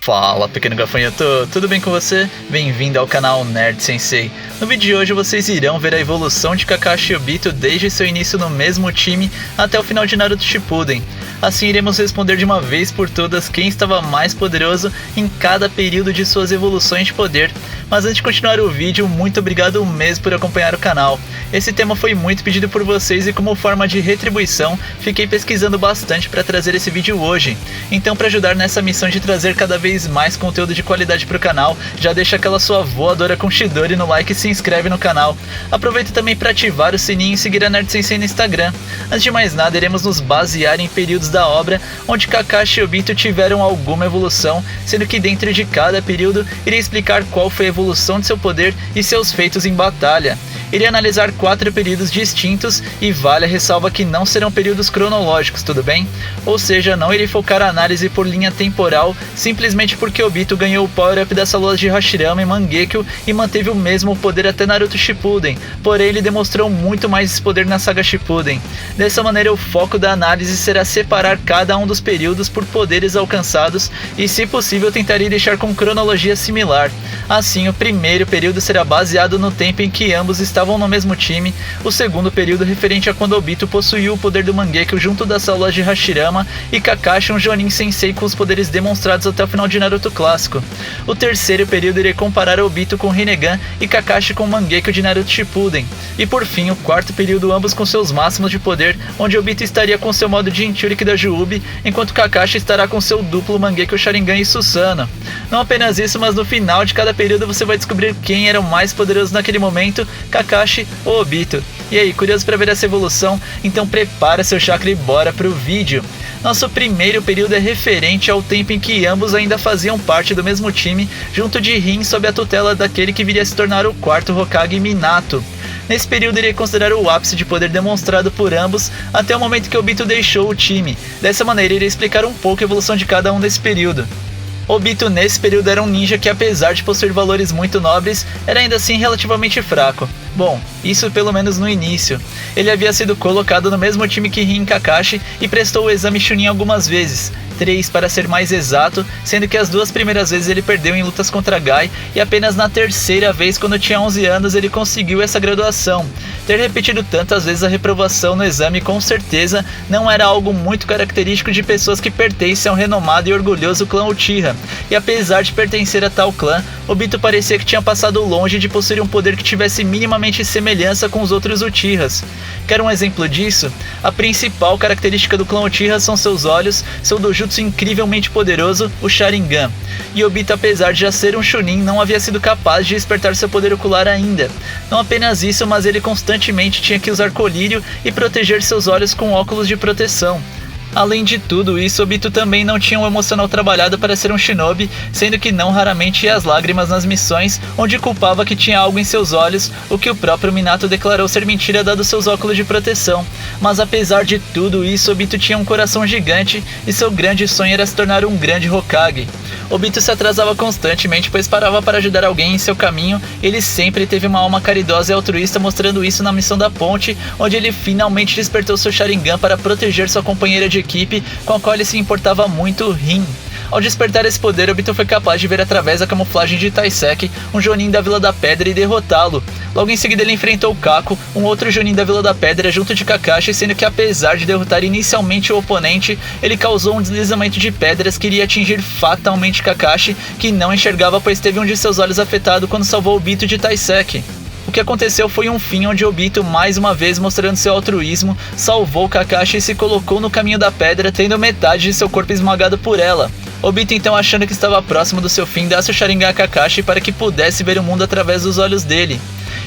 Fala, pequeno gafanhoto, tudo bem com você? Bem-vindo ao canal Nerd Sensei. No vídeo de hoje vocês irão ver a evolução de Kakashi e Obito desde seu início no mesmo time até o final de Naruto Shippuden. Assim iremos responder de uma vez por todas quem estava mais poderoso em cada período de suas evoluções de poder. Mas antes de continuar o vídeo, muito obrigado mesmo por acompanhar o canal. Esse tema foi muito pedido por vocês e como forma de retribuição, fiquei pesquisando bastante para trazer esse vídeo hoje. Então, para ajudar nessa missão de trazer cada vez mais conteúdo de qualidade para o canal, já deixa aquela sua voadora com Chidori no like e se inscreve no canal. Aproveita também para ativar o sininho e seguir a Nerd Sensei no Instagram. Antes de mais nada, iremos nos basear em períodos da obra onde Kakashi e Obito tiveram alguma evolução, sendo que dentro de cada período irei explicar qual foi a evolução de seu poder e seus feitos em batalha. Irei analisar 4 períodos distintos e vale a ressalva que não serão períodos cronológicos, tudo bem? Ou seja, não irei focar a análise por linha temporal, simplesmente porque Obito ganhou o power-up das salas de Hashirama e Mangekyo e manteve o mesmo poder até Naruto Shippuden, porém ele demonstrou muito mais esse poder na saga Shippuden. Dessa maneira, o foco da análise será separar cada um dos períodos por poderes alcançados e, se possível, tentarei deixar com cronologia similar. Assim, o primeiro período será baseado no tempo em que ambos estavam no mesmo time, o segundo período referente a quando Obito possuiu o poder do Mangekyo junto das aulas de Hashirama e Kakashi um Jonin Sensei com os poderes demonstrados até o final de Naruto clássico. O terceiro período irei comparar Obito com Rinnegan e Kakashi com o Mangekyo de Naruto Shippuden. E por fim, o quarto período ambos com seus máximos de poder, onde Obito estaria com seu modo Jinchuriki da Juubi, enquanto Kakashi estará com seu duplo Mangekyo Sharingan e Susanoo. Não apenas isso, mas no final de cada período você vai descobrir quem era o mais poderoso naquele momento, Kakashi ou Obito. E aí, curioso para ver essa evolução? Então prepara seu chakra e bora pro vídeo. Nosso primeiro período é referente ao tempo em que ambos ainda faziam parte do mesmo time, junto de Rin sob a tutela daquele que viria a se tornar o quarto Hokage, Minato. Nesse período irei considerar o ápice de poder demonstrado por ambos até o momento que Obito deixou o time. Dessa maneira irei explicar um pouco a evolução de cada um nesse período. Obito nesse período era um ninja que, apesar de possuir valores muito nobres, era ainda assim relativamente fraco. Bom, isso pelo menos no início. Ele havia sido colocado no mesmo time que Rin e Kakashi e prestou o exame Chunin algumas vezes, 3 para ser mais exato, sendo que as 2 primeiras vezes ele perdeu em lutas contra Gai e apenas na terceira vez, quando tinha 11 anos, ele conseguiu essa graduação. Ter repetido tantas vezes a reprovação no exame com certeza não era algo muito característico de pessoas que pertencem ao renomado e orgulhoso clã Uchiha, e apesar de pertencer a tal clã, Obito parecia que tinha passado longe de possuir um poder que tivesse minimamente semelhança com os outros Uchihas. Quer um exemplo disso? A principal característica do clã Uchiha são seus olhos, seu dojutsu incrivelmente poderoso, o Sharingan. E Obito, apesar de já ser um Chunin, não havia sido capaz de despertar seu poder ocular ainda. Não apenas isso, mas ele constantemente tinha que usar colírio e proteger seus olhos com óculos de proteção. Além de tudo isso, Obito também não tinha um emocional trabalhado para ser um shinobi, sendo que não raramente ia às lágrimas nas missões, onde culpava que tinha algo em seus olhos, o que o próprio Minato declarou ser mentira dado seus óculos de proteção. Mas apesar de tudo isso, Obito tinha um coração gigante e seu grande sonho era se tornar um grande Hokage. Obito se atrasava constantemente, pois parava para ajudar alguém em seu caminho. Ele sempre teve uma alma caridosa e altruísta, mostrando isso na missão da ponte, onde ele finalmente despertou seu Sharingan para proteger sua companheira de equipe, com a qual ele se importava muito, Rin. Ao despertar esse poder, Obito foi capaz de ver através da camuflagem de Taiseki um Jonin da Vila da Pedra e derrotá-lo. Logo em seguida ele enfrentou Kako, um outro Jonin da Vila da Pedra, junto de Kakashi, sendo que apesar de derrotar inicialmente o oponente, ele causou um deslizamento de pedras que iria atingir fatalmente Kakashi, que não enxergava pois teve um de seus olhos afetado quando salvou Obito de Taiseki. O que aconteceu foi um fim onde Obito, mais uma vez mostrando seu altruísmo, salvou Kakashi e se colocou no caminho da pedra, tendo metade de seu corpo esmagado por ela. Obito, então, achando que estava próximo do seu fim, dá seu Sharingan a Kakashi para que pudesse ver o mundo através dos olhos dele.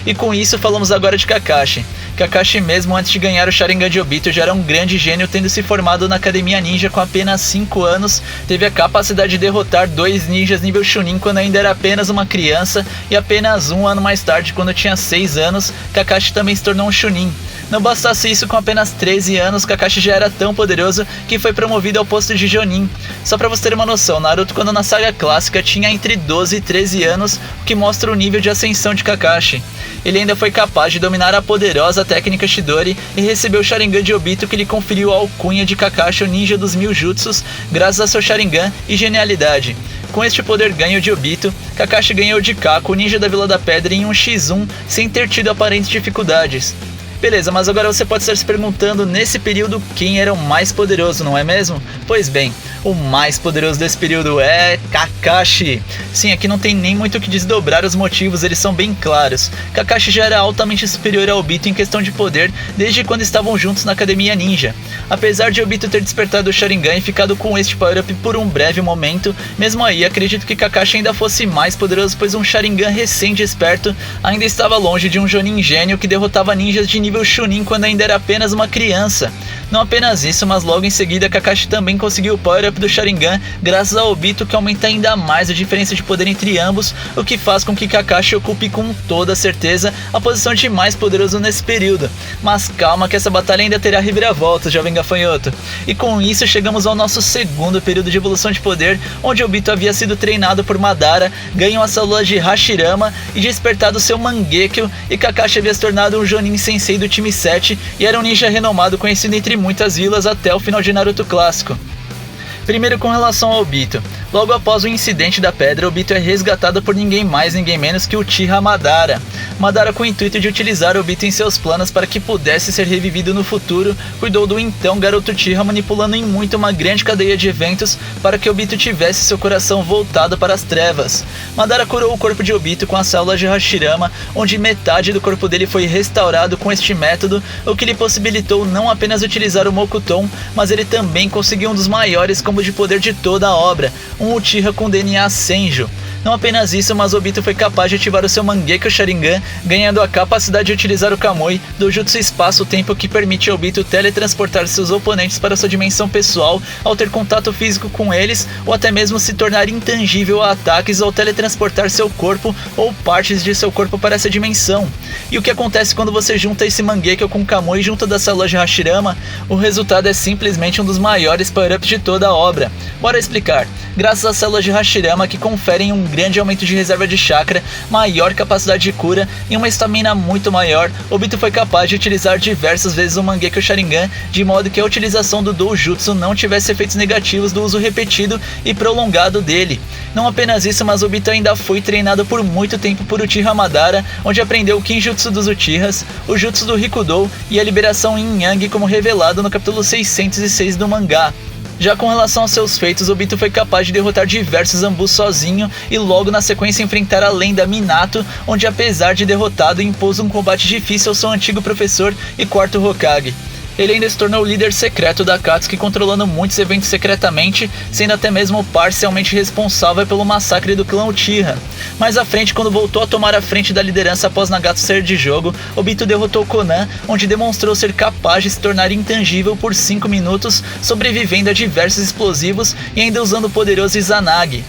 E com isso falamos agora de Kakashi. Kakashi, mesmo antes de ganhar o Sharingan de Obito, já era um grande gênio, tendo se formado na Academia Ninja com apenas 5 anos, teve a capacidade de derrotar 2 ninjas nível Chunin quando ainda era apenas uma criança, e apenas um ano mais tarde, quando tinha 6 anos, Kakashi também se tornou um Chunin. Não bastasse isso, com apenas 13 anos, Kakashi já era tão poderoso que foi promovido ao posto de Jonin. Só pra você ter uma noção, Naruto, quando na saga clássica, tinha entre 12 e 13 anos, o que mostra o nível de ascensão de Kakashi. Ele ainda foi capaz de dominar a poderosa técnica Chidori e recebeu o Sharingan de Obito, que lhe conferiu a alcunha de Kakashi, o ninja dos 1000 jutsus, graças a seu Sharingan e genialidade. Com este poder ganho de Obito, Kakashi ganhou de Kako, o ninja da Vila da Pedra, em um x1 sem ter tido aparentes dificuldades. Beleza, mas agora você pode estar se perguntando, nesse período, quem era o mais poderoso, não é mesmo? Pois bem, o mais poderoso desse período é Kakashi. Sim, aqui não tem nem muito o que desdobrar, os motivos, eles são bem claros. Kakashi já era altamente superior a Obito em questão de poder desde quando estavam juntos na Academia Ninja. Apesar de Obito ter despertado o Sharingan e ficado com este power-up por um breve momento, mesmo aí acredito que Kakashi ainda fosse mais poderoso, pois um Sharingan recém-desperto ainda estava longe de um Jonin gênio que derrotava ninjas de nível Chunin quando ainda era apenas uma criança. Não apenas isso, mas logo em seguida Kakashi também conseguiu o power-up do Sharingan graças a Obito, que aumenta ainda mais a diferença de poder entre ambos, o que faz com que Kakashi ocupe com toda certeza a posição de mais poderoso nesse período. Mas calma que essa batalha ainda terá reviravoltas, jovem gafanhoto. E com isso chegamos ao nosso segundo período de evolução de poder, onde Obito havia sido treinado por Madara, ganhou a célula de Hashirama e despertado seu Mangekyo, e Kakashi havia se tornado um Jonin Sensei do time 7 e era um ninja renomado, conhecido entre muitas vilas até o final de Naruto clássico. Primeiro, com relação ao Obito. Logo após o incidente da pedra, Obito é resgatado por ninguém mais ninguém menos que Uchiha Madara. Madara, com o intuito de utilizar Obito em seus planos para que pudesse ser revivido no futuro, cuidou do então garoto Uchiha, manipulando em muito uma grande cadeia de eventos para que Obito tivesse seu coração voltado para as trevas. Madara curou o corpo de Obito com as células de Hashirama, onde metade do corpo dele foi restaurado com este método, o que lhe possibilitou não apenas utilizar o Mokuton, mas ele também conseguiu um dos maiores combos de poder de toda a obra, um Uchiha com DNA Senju. Não apenas isso, mas Obito foi capaz de ativar o seu Mangekyo Sharingan, ganhando a capacidade de utilizar o Kamui do Jutsu Espaço-Tempo, que permite a Obito teletransportar seus oponentes para sua dimensão pessoal ao ter contato físico com eles, ou até mesmo se tornar intangível a ataques ao teletransportar seu corpo ou partes de seu corpo para essa dimensão. E o que acontece quando você junta esse Mangekyo com o Kamui junto da célula de Hashirama? O resultado é simplesmente um dos maiores power-ups de toda a obra. Bora explicar. Graças às células de Hashirama, que conferem um grande aumento de reserva de chakra, maior capacidade de cura e uma estamina muito maior, Obito foi capaz de utilizar diversas vezes o Mangekyo Sharingan, de modo que a utilização do Doujutsu não tivesse efeitos negativos do uso repetido e prolongado dele. Não apenas isso, mas Obito ainda foi treinado por muito tempo por Uchiha Madara, onde aprendeu o Kinjutsu dos Uchihas, o Jutsu do Rikudou e a liberação Yin Yang, como revelado no capítulo 606 do mangá. Já com relação aos seus feitos, Obito foi capaz de derrotar diversos Zambus sozinho e logo na sequência enfrentar a lenda Minato, onde apesar de derrotado impôs um combate difícil ao seu antigo professor e quarto Hokage. Ele ainda se tornou o líder secreto da Akatsuki, controlando muitos eventos secretamente, sendo até mesmo parcialmente responsável pelo massacre do clã Uchiha. Mais à frente, quando voltou a tomar a frente da liderança após Nagato sair de jogo, Obito derrotou Konan, onde demonstrou ser capaz de se tornar intangível por 5 minutos, sobrevivendo a diversos explosivos e ainda usando o poderoso Izanagi.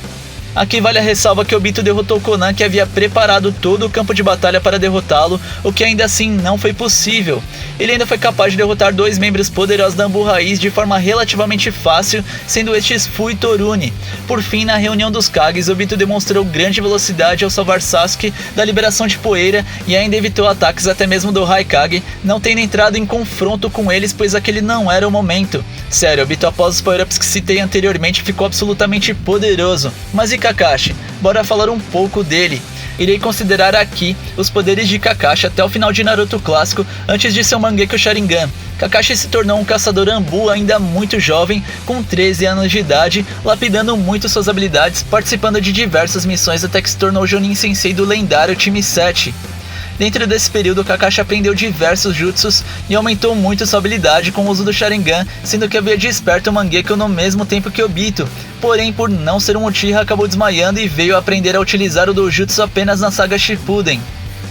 Aqui vale a ressalva que Obito derrotou Konan, que havia preparado todo o campo de batalha para derrotá-lo, o que ainda assim não foi possível. Ele ainda foi capaz de derrotar 2 membros poderosos da Anbu Raiz de forma relativamente fácil, sendo estes Fu e Torune. Por fim, na reunião dos Kages, Obito demonstrou grande velocidade ao salvar Sasuke da liberação de poeira e ainda evitou ataques até mesmo do Raikage, não tendo entrado em confronto com eles, pois aquele não era o momento. Sério, Obito, após os power-ups que citei anteriormente, ficou absolutamente poderoso. Mas e Kakashi? Bora falar um pouco dele. Irei considerar aqui os poderes de Kakashi até o final de Naruto clássico, antes de seu Mangekyo Sharingan. Kakashi se tornou um caçador Anbu ainda muito jovem, com 13 anos de idade, lapidando muito suas habilidades, participando de diversas missões até que se tornou Jonin Sensei do lendário time 7. Dentro desse período, Kakashi aprendeu diversos jutsus e aumentou muito sua habilidade com o uso do Sharingan, sendo que havia desperto o Mangekyo no mesmo tempo que Obito. Porém, por não ser um Uchiha, acabou desmaiando e veio aprender a utilizar o Doujutsu apenas na saga Shippuden.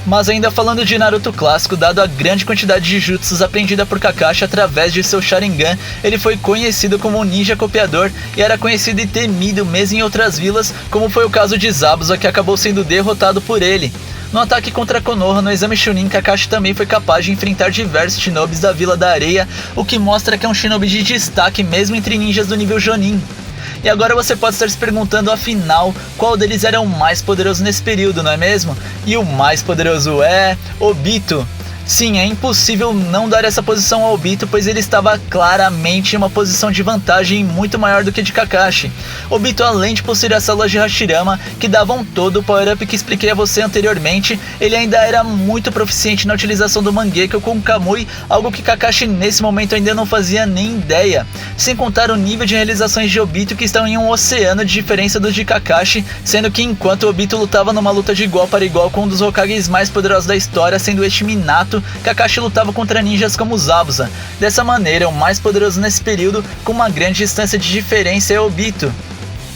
Mas ainda falando de Naruto clássico, dado a grande quantidade de jutsus aprendida por Kakashi através de seu Sharingan, ele foi conhecido como um ninja copiador e era conhecido e temido mesmo em outras vilas, como foi o caso de Zabuza, que acabou sendo derrotado por ele. No ataque contra Konoha no exame Chunin, Kakashi também foi capaz de enfrentar diversos shinobis da Vila da Areia, o que mostra que é um shinobi de destaque mesmo entre ninjas do nível Jonin. E agora você pode estar se perguntando, afinal, qual deles era o mais poderoso nesse período, não é mesmo? E o mais poderoso é Obito. Sim, é impossível não dar essa posição ao Obito, pois ele estava claramente em uma posição de vantagem muito maior do que de Kakashi. Obito, além de possuir as células de Hashirama, que davam todo o power-up que expliquei a você anteriormente, ele ainda era muito proficiente na utilização do Mangekyo com Kamui, algo que Kakashi nesse momento ainda não fazia nem ideia. Sem contar o nível de realizações de Obito que estão em um oceano de diferença dos de Kakashi, sendo que enquanto Obito lutava numa luta de igual para igual com um dos Hokages mais poderosos da história, sendo este Minato, Kakashi lutava contra ninjas como Zabuza. Dessa maneira, o mais poderoso nesse período, com uma grande distância de diferença, é Obito.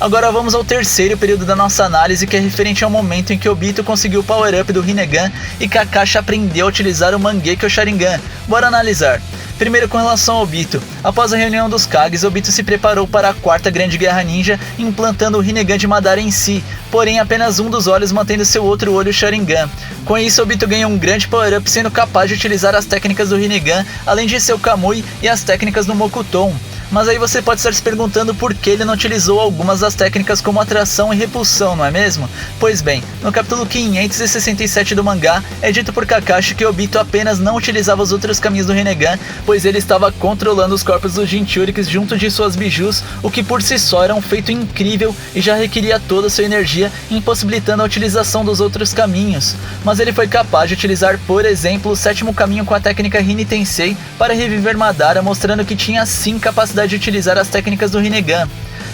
Agora vamos ao terceiro período da nossa análise, que é referente ao momento em que Obito conseguiu o power-up do Rinnegan e Kakashi aprendeu a utilizar o Mangekyo Sharingan. Bora analisar. Primeiro, com relação ao Obito. Após a reunião dos Kages, Obito se preparou para a quarta grande guerra ninja, implantando o Rinnegan de Madara em si, porém apenas um dos olhos mantendo seu outro olho Sharingan. Com isso, Obito ganhou um grande power-up, sendo capaz de utilizar as técnicas do Rinnegan, além de seu Kamui e as técnicas do Mokuton. Mas aí você pode estar se perguntando por que ele não utilizou algumas das técnicas como atração e repulsão, não é mesmo? Pois bem, no capítulo 567 do mangá, é dito por Kakashi que Obito apenas não utilizava os outros caminhos do Rinnegan, pois ele estava controlando os corpos dos Jinchurikis junto de suas bijus, o que por si só era um feito incrível e já requeria toda a sua energia, impossibilitando a utilização dos outros caminhos. Mas ele foi capaz de utilizar, por exemplo, o sétimo caminho com a técnica Rini Tensei para reviver Madara, mostrando que tinha sim capacidade de utilizar as técnicas do Rinnegan.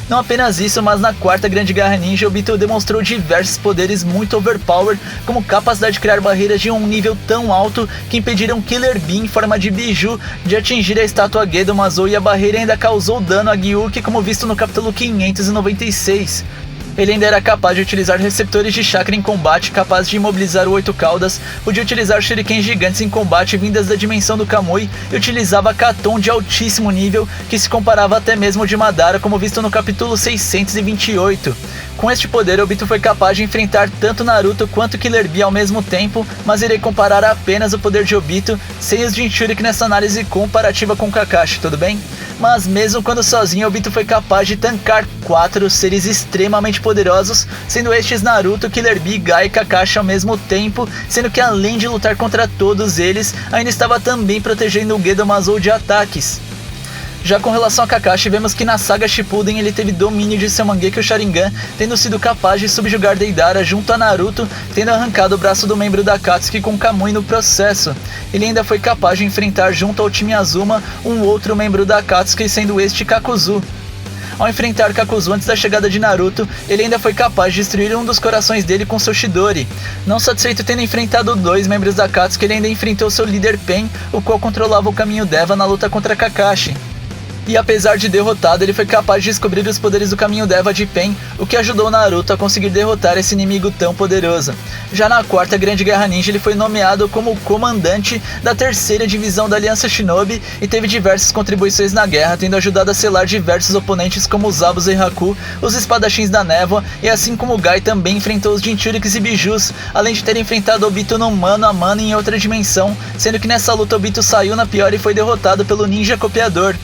Não apenas isso, mas na quarta grande guerra ninja, Obito demonstrou diversos poderes muito overpowered, como capacidade de criar barreiras de um nível tão alto que impediram Killer Bee em forma de biju de atingir a estátua Gedo Mazou, e a barreira ainda causou dano a Gyuki, como visto no capítulo 596. Ele ainda era capaz de utilizar receptores de chakra em combate, capaz de imobilizar o Oito Caudas, podia utilizar shurikens gigantes em combate vindas da dimensão do Kamui e utilizava Katon de altíssimo nível, que se comparava até mesmo de Madara, como visto no capítulo 628. Com este poder, Obito foi capaz de enfrentar tanto Naruto quanto Killer Bee ao mesmo tempo, mas irei comparar apenas o poder de Obito, sem os Jinchuriki nessa análise comparativa com Kakashi, tudo bem? Mas mesmo quando sozinho, Obito foi capaz de tancar 4 seres extremamente poderosos, sendo estes Naruto, Killer Bee, Guy e Kakashi ao mesmo tempo, sendo que além de lutar contra todos eles, ainda estava também protegendo o Gedo Mazou de ataques. Já com relação a Kakashi, vemos que na saga Shippuden ele teve domínio de seu Mangekyo Sharingan, tendo sido capaz de subjugar Deidara junto a Naruto, tendo arrancado o braço do membro da Akatsuki com Kamui no processo. Ele ainda foi capaz de enfrentar junto ao time Azuma um outro membro da Akatsuki, sendo este Kakuzu. Ao enfrentar Kakuzu antes da chegada de Naruto, ele ainda foi capaz de destruir um dos corações dele com seu Chidori. Não satisfeito tendo enfrentado 2 membros da Akatsuki, ele ainda enfrentou seu líder Pen, o qual controlava o caminho Deva na luta contra Kakashi. E apesar de derrotado, ele foi capaz de descobrir os poderes do caminho Deva de Pen, o que ajudou Naruto a conseguir derrotar esse inimigo tão poderoso. Já na quarta grande guerra ninja, ele foi nomeado como comandante da terceira divisão da Aliança Shinobi e teve diversas contribuições na guerra, tendo ajudado a selar diversos oponentes como Zabuza e Haku, os espadachins da névoa, e assim como Guy também enfrentou os Jinchurikis e Bijus, além de ter enfrentado Obito no mano a mano em outra dimensão, sendo que nessa luta Obito saiu na pior e foi derrotado pelo ninja copiador.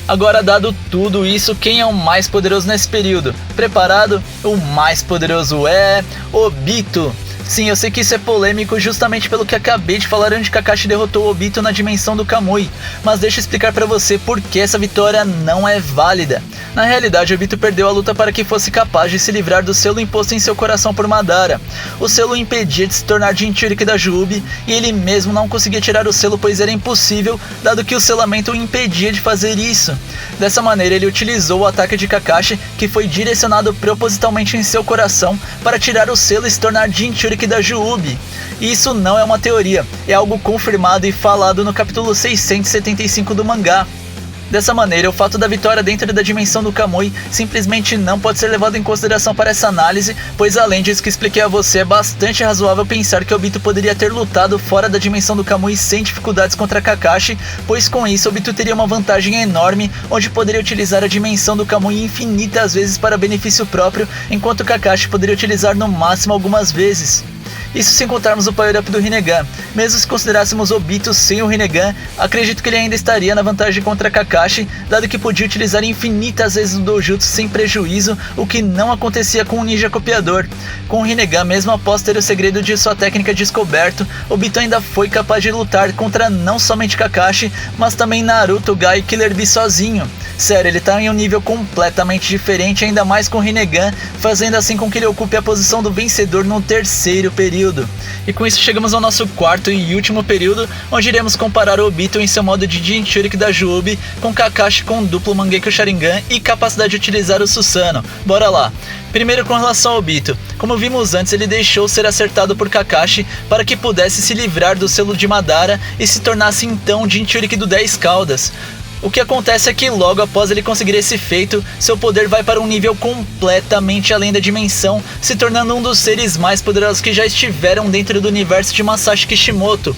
Agora, dado tudo isso, quem é o mais poderoso nesse período? Preparado? O mais poderoso é Obito. Sim, eu sei que isso é polêmico justamente pelo que acabei de falar, onde Kakashi derrotou Obito na dimensão do Kamui, mas deixa eu explicar pra você por que essa vitória não é válida. Na realidade, Obito perdeu a luta para que fosse capaz de se livrar do selo imposto em seu coração por Madara. O selo o impedia de se tornar Jinchuriki da Juubi, e ele mesmo não conseguia tirar o selo, pois era impossível, dado que o selamento o impedia de fazer isso. Dessa maneira, ele utilizou o ataque de Kakashi, que foi direcionado propositalmente em seu coração, para tirar o selo e se tornar Jinchuriki da Juubi. E isso não é uma teoria, é algo confirmado e falado no capítulo 675 do mangá. Dessa maneira, o fato da vitória dentro da dimensão do Kamui simplesmente não pode ser levado em consideração para essa análise, pois além disso que expliquei a você, é bastante razoável pensar que Obito poderia ter lutado fora da dimensão do Kamui sem dificuldades contra Kakashi, pois com isso Obito teria uma vantagem enorme, onde poderia utilizar a dimensão do Kamui infinitas vezes para benefício próprio, enquanto Kakashi poderia utilizar no máximo algumas vezes. Isso sem contarmos o power-up do Rinnegan. Mesmo se considerássemos Obito sem o Rinnegan, acredito que ele ainda estaria na vantagem contra Kakashi, dado que podia utilizar infinitas vezes o Dojutsu sem prejuízo, o que não acontecia com o Ninja Copiador. Com o Rinnegan, mesmo após ter o segredo de sua técnica descoberto, Obito ainda foi capaz de lutar contra não somente Kakashi, mas também Naruto, Gai e Killer Bee sozinho. Sério, ele tá em um nível completamente diferente, ainda mais com o Rinnegan, fazendo assim com que ele ocupe a posição do vencedor no terceiro período. E com isso chegamos ao nosso quarto e último período, onde iremos comparar o Obito em seu modo de Jinchuriki da Juubi com Kakashi com duplo Mangekyo Sharingan e capacidade de utilizar o Susanoo. Bora lá! Primeiro com relação ao Obito, como vimos antes, ele deixou ser acertado por Kakashi para que pudesse se livrar do selo de Madara e se tornasse então o Jinchuriki do 10 caudas. O que acontece é que logo após ele conseguir esse feito, seu poder vai para um nível completamente além da dimensão, se tornando um dos seres mais poderosos que já estiveram dentro do universo de Masashi Kishimoto.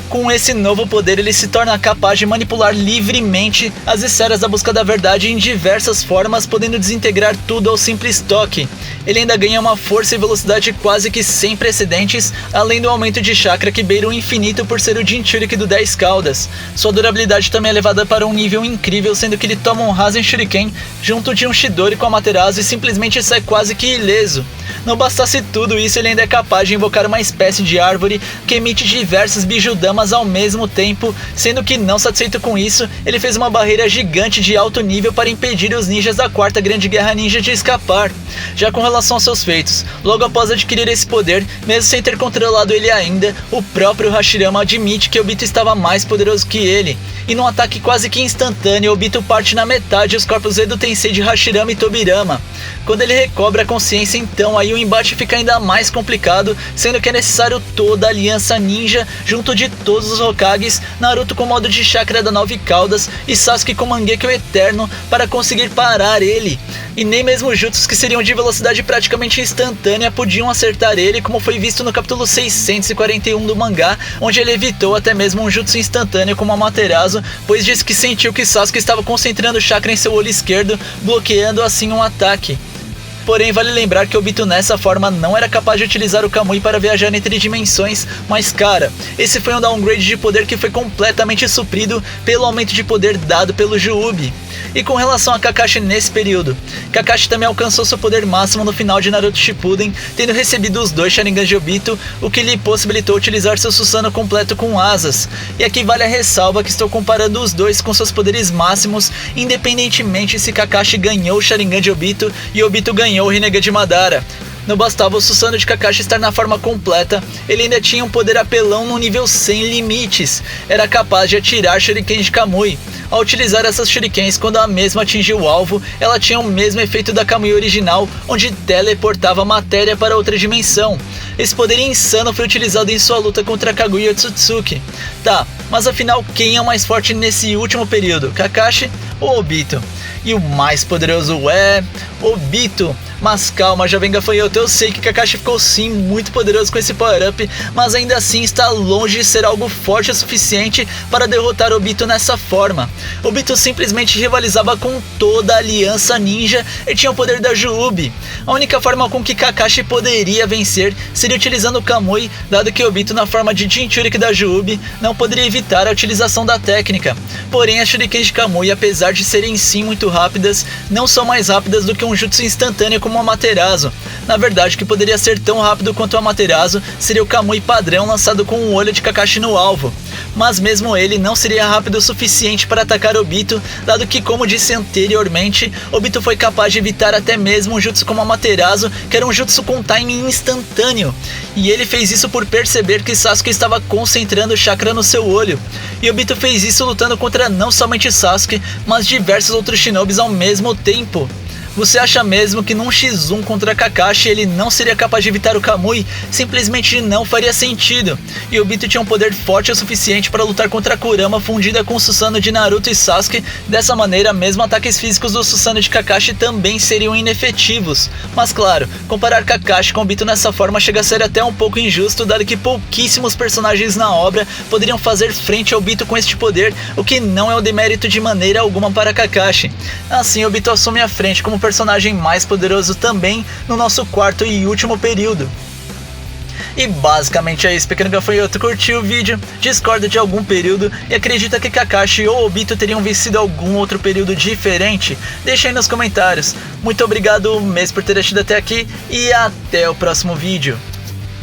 Com esse novo poder, ele se torna capaz de manipular livremente as esferas da busca da verdade em diversas formas, podendo desintegrar tudo ao simples toque. Ele ainda ganha uma força e velocidade quase que sem precedentes, além do aumento de chakra que beira o infinito por ser o Jinchuriki do 10 caudas. Sua durabilidade também é levada para um nível incrível, sendo que ele toma um Rasen Shuriken junto de um Chidori com a Amaterasu e simplesmente sai quase que ileso. Não bastasse tudo isso, ele ainda é capaz de invocar uma espécie de árvore que emite diversas bijudamas ao mesmo tempo, sendo que não satisfeito com isso, ele fez uma barreira gigante de alto nível para impedir os ninjas da Quarta Grande Guerra Ninja de escapar. Já com relação aos seus feitos, logo após adquirir esse poder, mesmo sem ter controlado ele ainda, o próprio Hashirama admite que Obito estava mais poderoso que ele, e num ataque quase que instantâneo, Obito parte na metade os corpos Edo Tensei de Hashirama e Tobirama. Quando ele recobra a consciência, então aí o embate fica ainda mais complicado, sendo que é necessário toda a aliança ninja junto de todos os Hokages, Naruto com modo de chakra da 9 caudas e Sasuke com Mangekyo Eterno para conseguir parar ele. E nem mesmo jutsus que seriam de velocidade praticamente instantânea podiam acertar ele, como foi visto no capítulo 641 do mangá, onde ele evitou até mesmo um jutsu instantâneo como a Amaterasu, pois disse que sentiu que Sasuke estava concentrando chakra em seu olho esquerdo, bloqueando assim um ataque. Porém, vale lembrar que Obito nessa forma não era capaz de utilizar o Kamui para viajar entre dimensões, mas cara, esse foi um downgrade de poder que foi completamente suprido pelo aumento de poder dado pelo Juubi. E com relação a Kakashi nesse período, Kakashi também alcançou seu poder máximo no final de Naruto Shippuden, tendo recebido os 2 Sharingans de Obito, o que lhe possibilitou utilizar seu Susanoo completo com asas. E aqui vale a ressalva que estou comparando os dois com seus poderes máximos, independentemente se Kakashi ganhou o Sharingan de Obito e Obito ganhou o Rinnegan de Madara. Não bastava o Susanoo de Kakashi estar na forma completa, ele ainda tinha um poder apelão no nível sem limites. Era capaz de atirar Shuriken de Kamui. Ao utilizar essas Shurikens, quando a mesma atingiu o alvo, ela tinha o mesmo efeito da Kamui original, onde teleportava matéria para outra dimensão. Esse poder insano foi utilizado em sua luta contra Kaguya Otsutsuki. Tá, mas afinal quem é o mais forte nesse último período, Kakashi ou Obito? E o mais poderoso é Obito. Mas calma, jovem gafanhoto, eu sei que Kakashi ficou sim muito poderoso com esse power-up, mas ainda assim está longe de ser algo forte o suficiente para derrotar Obito nessa forma. Obito simplesmente rivalizava com toda a aliança ninja e tinha o poder da Juubi. A única forma com que Kakashi poderia vencer seria utilizando o Kamui, dado que Obito na forma de Jinchuriki da Juubi não poderia evitar a utilização da técnica. Porém, as Shurikens de Kamui, apesar de serem sim muito rápidas, não são mais rápidas do que um jutsu instantâneo como a Amaterasu. Na verdade, o que poderia ser tão rápido quanto a Amaterasu seria o Kamui padrão lançado com o olho de Kakashi no alvo. Mas mesmo ele não seria rápido o suficiente para atacar Obito, dado que, como disse anteriormente, Obito foi capaz de evitar até mesmo um jutsu como a Amaterasu, que era um jutsu com timing instantâneo. E ele fez isso por perceber que Sasuke estava concentrando chakra no seu olho. E Obito fez isso lutando contra não somente Sasuke, mas diversos outros shinobis ao mesmo tempo. Você acha mesmo que num X1 contra Kakashi ele não seria capaz de evitar o Kamui? Simplesmente não faria sentido. E Obito tinha um poder forte o suficiente para lutar contra a Kurama fundida com o Susanoo de Naruto e Sasuke. Dessa maneira, mesmo ataques físicos do Susanoo de Kakashi também seriam inefetivos. Mas claro, comparar Kakashi com Obito nessa forma chega a ser até um pouco injusto, dado que pouquíssimos personagens na obra poderiam fazer frente ao Obito com este poder, o que não é um demérito de maneira alguma para Kakashi. Assim, Obito assume a frente como personagem mais poderoso também no nosso quarto e último período. E basicamente é isso, pequeno gafanhoto. Curtiu o vídeo? Discorda de algum período e acredita que Kakashi ou Obito teriam vencido algum outro período diferente? Deixa aí nos comentários. Muito obrigado mesmo por ter assistido até aqui e até o próximo vídeo.